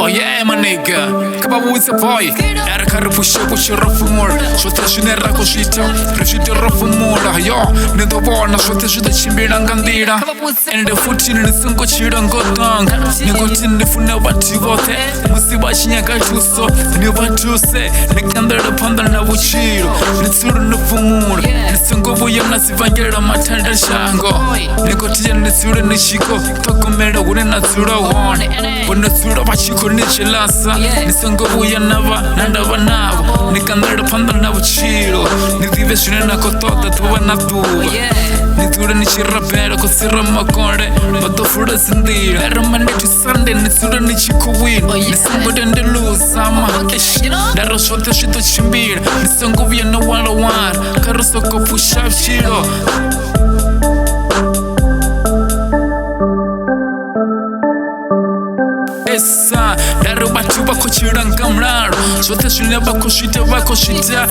Oh yeah, my nigga, kaba with a boy. Era kari push rough more. So te shine rako shita, preshite rough more. Yo, ne do bona so te shida chimbira ngandira. And the foot in the sunko chira ngotang. Ne gotin the funa bati bote. Musiba chinya gachuso, ne batuse. Ne kandara panda na buchiro. Ne tsuru no fumura. Ne sunko boya na sivangera matanda shango. Ne gotin ne tsuru ne shiko. Tokomera ure na tsura one. Bona tsura bachiko nichilasa. Nisongo buya nava, nandava navo. Nikandara panda na buchiro. Nidive shune na kotota tuwa na tuwa. Nitura nichirapera kusira makore. Bato fura sindira. Era Monday to Sunday nitura nichikuwin. Nisongo dende lusama. Daro shote shito chimbira. Nisongo buya na wala wala. Karosoko push up shiro. Esa, daro batu bako chirangamraro. Sote shune bako shita bako shita.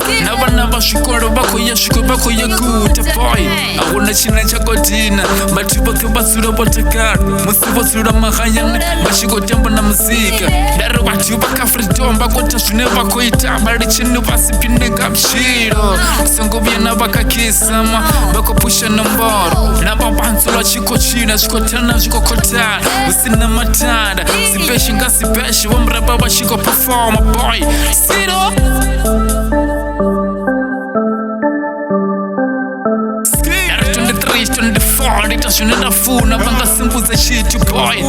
Nava shikoro bako ya shiko bako ya guta boy. Awuna china chako dina. Batu batu basura botakar. Musibo sura mahayane. Bashiko jambo na muzika. Daro batu baka freedom bako tashune bako ita. Bari chini basi pinde kapshiro. Songo biena baka kisama. Bako pusha nambaro. Naba bansula chiko china. Chiko tana chiko kota. Usina matanda. Sipeshinga sipeshi wamraba bashiko perform boy. Siro 2324 nditashunenda funa banga simple za shit boy.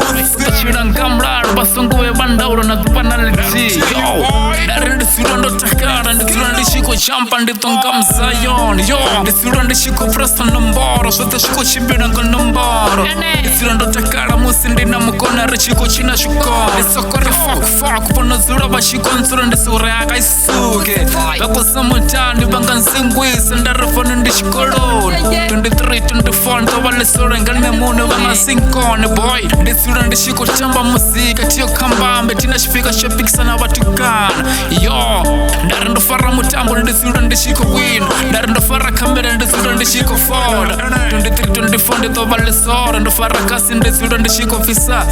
Tachira ngamraro basongo we bandauro na tupanality. Yo, narende surondo takara ndikirandi shiko champa nditonga mzayon. Yo, ndisurondi shiko presta nomboro. Sote shiko chimbira nga nomboro. Ndisurondo takara musindi na mukona rechiko china shuko. Ndisokore fuck pono zura bashiko nsura ndisura yaka isuke. Bako samotani banga nsingwisa ndarafano ndishikoloni. 2324 ntobale sura ngane mune banga sinkone boy. Ndisura ndishiko chamba musika tiyo kambambe tina shifika shepikisa na batukana. Yo, ndarendo fara mutambo ndisura ndishiko win. Ndarendo fara kamera ndisura ndishiko phone. 2324 ntobale sura ndofara kasi ndisura ndishiko fisa.